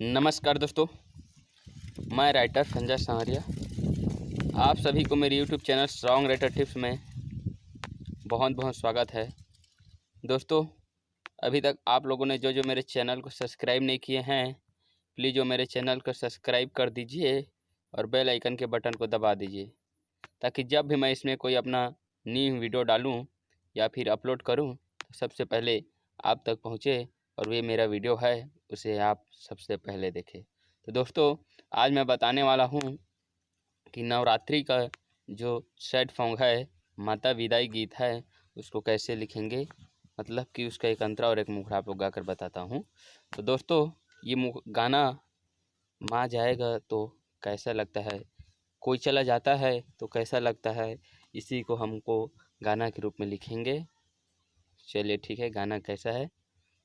नमस्कार दोस्तों, मैं राइटर संजय सांवरिया। आप सभी को मेरे YouTube channel strong writer tips में बहुत बहुत स्वागत है। दोस्तों, अभी तक आप लोगों ने जो मेरे चैनल को सब्सक्राइब नहीं किए हैं, प्लीज़ जो मेरे चैनल को सब्सक्राइब कर दीजिए और बेल आइकन के बटन को दबा दीजिए, ताकि जब भी मैं इसमें कोई अपना न्यू वीडियो डालूं या फिर अपलोड करूं तो सबसे पहले आप तक पहुंचे और ये मेरा वीडियो है उसे आप सबसे पहले देखें। तो दोस्तों, आज मैं बताने वाला हूं कि नवरात्रि का जो सैड सॉन्ग है, माता विदाई गीत है, उसको कैसे लिखेंगे। मतलब कि उसका एक अंतरा और एक मुखड़ा आप लोग गाकर बताता हूं। तो दोस्तों, ये गाना माँ जाएगा तो कैसा लगता है, कोई चला जाता है तो कैसा लगता है, इसी को हमको गाना के रूप में लिखेंगे। चलिए ठीक है, गाना कैसा है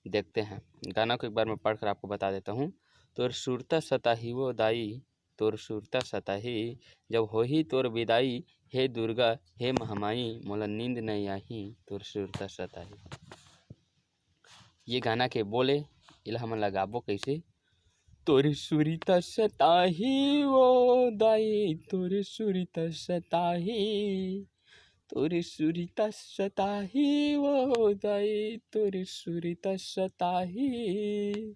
देखते हैं। गाना को एक बार मैं पढ़कर आपको बता देता हूँ। तोर सुरता सताही वो दाई, तोर सुरता सताही, जब हो ही तोर विदाई, हे दुर्गा हे महामाई, मोला नींद नहीं आई, तोर सुरता सताही। ये गाना के बोले इला हम लगाबो कैसे। तोर सुरता सताही वो दाई, तोर सुरता सताही, तोर सुरता सताही वो दाई, तोर सुरता सताही,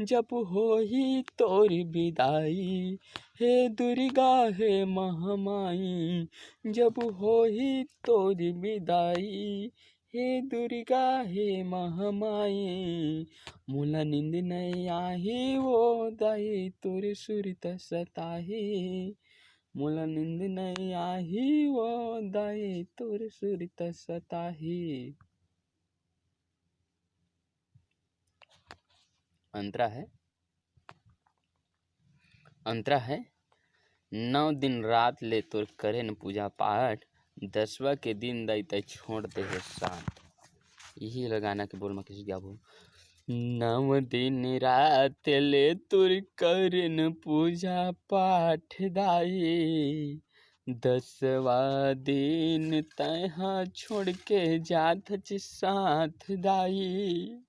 जब हो ही तोर विदाई, हे दुर्गा हे महामाई, जब हो ही तोर विदाई, हे दुर्गा हे महामाई, मोला नींद नहीं आही वो दाई, तोर सुरता सताही, मोला नींद नहीं आही वो दाई, तोर सुरता सताही। अंतरा है 9 दिन रात ले तोर करे न पूजा पाठ, 10वां के दिन दाई तय छोड़ दे है साथ। यही लगाना के बोल में किसी गाबो। 9 दिन रात ले तोर करे न पूजा पाठ दाई, 10वां दिन तैहा छोड़ के जात साथ दाई।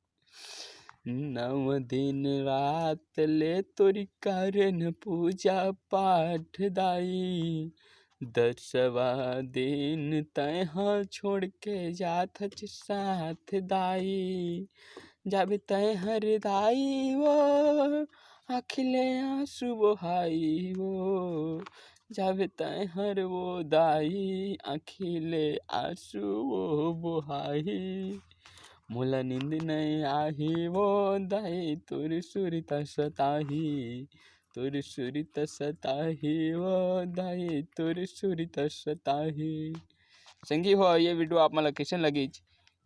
9 दिन रात ले तोरी करन पूजा पाठ दाई, 10वां दिन तैहा छोड़ के जात साथ दाई, जब तैहर दाई वो आखिले आंसू बहाई वो, जब तैहर वो दाई आखिले आंसू वो बहाई, मोला नींद नहीं आही वो दाई, तोर सुरता सताही, तोर सुरता सताही वो दाई, तोर सुरता सताही। संगी हो, ये वीडियो आप मला कैसन लगी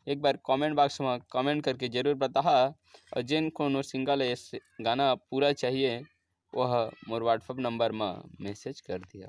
एक बार कमेंट बॉक्स में कमेंट करके जरूर बता। और जिन कोनो सिंगल गाना पूरा चाहिए वह मोर व्हाट्सएप नंबर में मैसेज कर दिया।